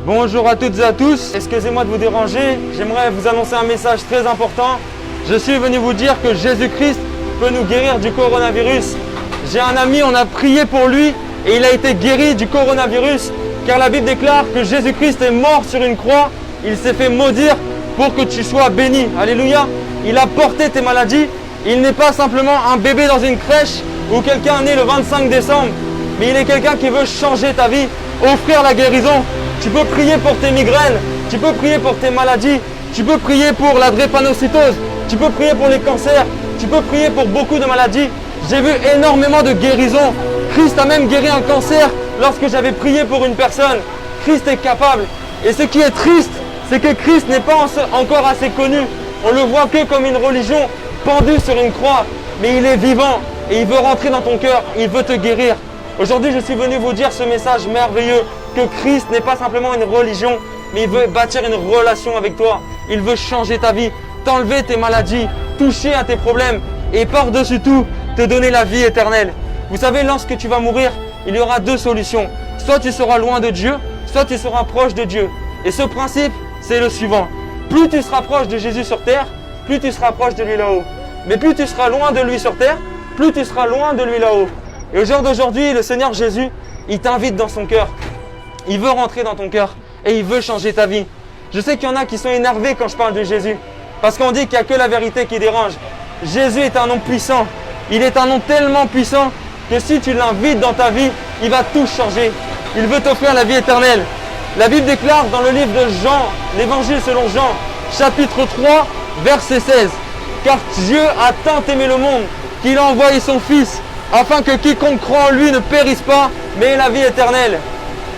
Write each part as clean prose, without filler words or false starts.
Bonjour à toutes et à tous, excusez-moi de vous déranger, j'aimerais vous annoncer un message très important. Je suis venu vous dire que Jésus-Christ peut nous guérir du coronavirus. J'ai un ami, on a prié pour lui et il a été guéri du coronavirus car la Bible déclare que Jésus-Christ est mort sur une croix, il s'est fait maudire pour que tu sois béni. Alléluia, il a porté tes maladies, il n'est pas simplement un bébé dans une crèche ou quelqu'un né le 25 décembre, mais il est quelqu'un qui veut changer ta vie, offrir la guérison. Tu peux prier pour tes migraines, tu peux prier pour tes maladies, tu peux prier pour la drépanocytose, tu peux prier pour les cancers, tu peux prier pour beaucoup de maladies. J'ai vu énormément de guérisons. Christ a même guéri un cancer lorsque j'avais prié pour une personne. Christ est capable. Et ce qui est triste, c'est que Christ n'est pas encore assez connu. On le voit que comme une religion pendue sur une croix. Mais il est vivant et il veut rentrer dans ton cœur, il veut te guérir. Aujourd'hui, je suis venu vous dire ce message merveilleux, que Christ n'est pas simplement une religion, mais il veut bâtir une relation avec toi. Il veut changer ta vie, t'enlever tes maladies, toucher à tes problèmes et par-dessus tout, te donner la vie éternelle. Vous savez, lorsque tu vas mourir, il y aura deux solutions. Soit tu seras loin de Dieu, soit tu seras proche de Dieu. Et ce principe, c'est le suivant. Plus tu seras proche de Jésus sur terre, plus tu seras proche de lui là-haut. Mais plus tu seras loin de lui sur terre, plus tu seras loin de lui là-haut. Et au jour d'aujourd'hui, le Seigneur Jésus, il t'invite dans son cœur. Il veut rentrer dans ton cœur et il veut changer ta vie. Je sais qu'il y en a qui sont énervés quand je parle de Jésus. Parce qu'on dit qu'il n'y a que la vérité qui dérange. Jésus est un nom puissant. Il est un nom tellement puissant que si tu l'invites dans ta vie, il va tout changer. Il veut t'offrir la vie éternelle. La Bible déclare dans le livre de Jean, l'évangile selon Jean, chapitre 3, verset 16. Car Dieu a tant aimé le monde qu'il a envoyé son Fils afin que quiconque croit en lui ne périsse pas, mais ait la vie éternelle.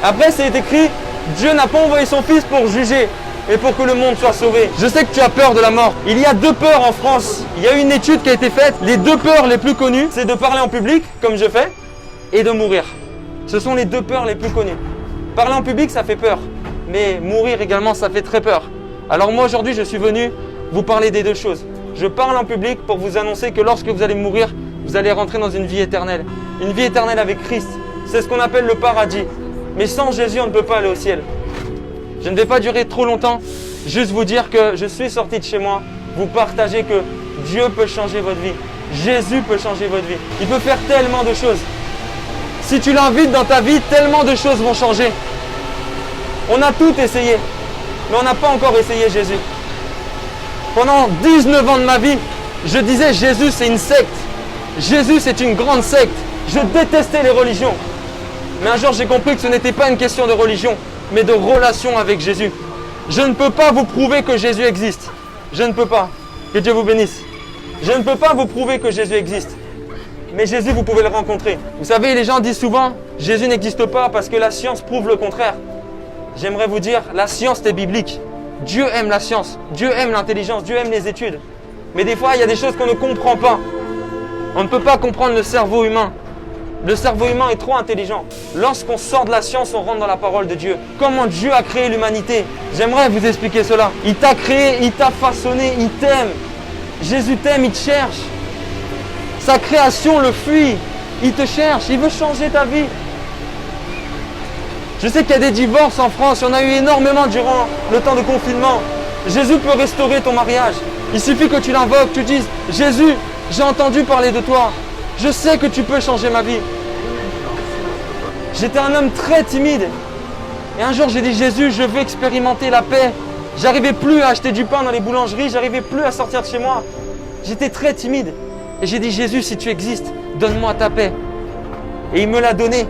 Après, c'est écrit, Dieu n'a pas envoyé son Fils pour juger, mais pour que le monde soit sauvé. Je sais que tu as peur de la mort. Il y a deux peurs en France. Il y a une étude qui a été faite. Les deux peurs les plus connues, c'est de parler en public, comme je fais, et de mourir. Ce sont les deux peurs les plus connues. Parler en public, ça fait peur. Mais mourir également, ça fait très peur. Alors moi, aujourd'hui, je suis venu vous parler des deux choses. Je parle en public pour vous annoncer que lorsque vous allez mourir, vous allez rentrer dans une vie éternelle. Une vie éternelle avec Christ. C'est ce qu'on appelle le paradis. Mais sans Jésus, on ne peut pas aller au ciel. Je ne vais pas durer trop longtemps. Juste vous dire que je suis sorti de chez moi. Vous partager que Dieu peut changer votre vie. Jésus peut changer votre vie. Il peut faire tellement de choses. Si tu l'invites dans ta vie, tellement de choses vont changer. On a tout essayé. Mais on n'a pas encore essayé Jésus. Pendant 19 ans de ma vie, je disais Jésus c'est une secte. Jésus c'est une grande secte. Je détestais les religions. Mais un jour j'ai compris que ce n'était pas une question de religion, mais de relation avec Jésus. Je ne peux pas vous prouver que Jésus existe. Je ne peux pas. Que Dieu vous bénisse. Je ne peux pas vous prouver que Jésus existe. Mais Jésus, vous pouvez le rencontrer. Vous savez, les gens disent souvent, Jésus n'existe pas parce que la science prouve le contraire. J'aimerais vous dire, la science est biblique. Dieu aime la science. Dieu aime l'intelligence. Dieu aime les études. Mais des fois, il y a des choses qu'on ne comprend pas. On ne peut pas comprendre le cerveau humain. Le cerveau humain est trop intelligent. Lorsqu'on sort de la science, on rentre dans la parole de Dieu. Comment Dieu a créé l'humanité. J'aimerais vous expliquer cela. Il t'a créé, il t'a façonné, il t'aime. Jésus t'aime, il te cherche. Sa création le fuit. Il te cherche, il veut changer ta vie. Je sais qu'il y a des divorces en France. Il y en a eu énormément durant le temps de confinement. Jésus peut restaurer ton mariage. Il suffit que tu l'invoques, tu dises « Jésus, j'ai entendu parler de toi. Je sais que tu peux changer ma vie. » J'étais un homme très timide. Et un jour, j'ai dit « Jésus, je veux expérimenter la paix. » J'arrivais plus à acheter du pain dans les boulangeries. J'arrivais plus à sortir de chez moi. J'étais très timide. Et j'ai dit « Jésus, si tu existes, donne-moi ta paix. » Et il me l'a donné.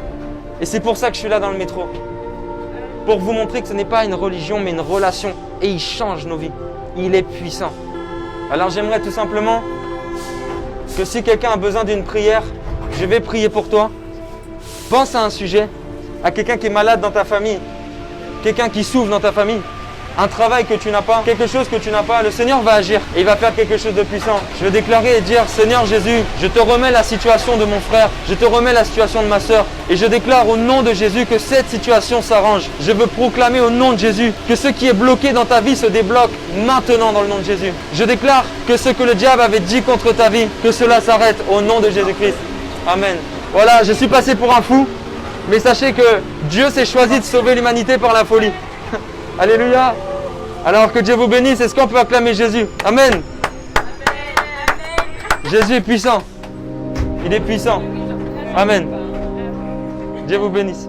Et c'est pour ça que je suis là dans le métro. Pour vous montrer que ce n'est pas une religion, mais une relation. Et il change nos vies. Il est puissant. Alors j'aimerais tout simplement que si quelqu'un a besoin d'une prière, je vais prier pour toi. Pense à un sujet, à quelqu'un qui est malade dans ta famille, quelqu'un qui souffre dans ta famille, un travail que tu n'as pas, quelque chose que tu n'as pas. Le Seigneur va agir et il va faire quelque chose de puissant. Je vais déclarer et dire, Seigneur Jésus, je te remets la situation de mon frère, je te remets la situation de ma soeur et je déclare au nom de Jésus que cette situation s'arrange. Je veux proclamer au nom de Jésus que ce qui est bloqué dans ta vie se débloque maintenant dans le nom de Jésus. Je déclare que ce que le diable avait dit contre ta vie, que cela s'arrête au nom de Jésus-Christ. Amen. Voilà, je suis passé pour un fou, mais sachez que Dieu s'est choisi de sauver l'humanité par la folie. Alléluia. Alors que Dieu vous bénisse. Est-ce qu'on peut acclamer Jésus? Amen. Jésus est puissant. Il est puissant. Amen. Dieu vous bénisse.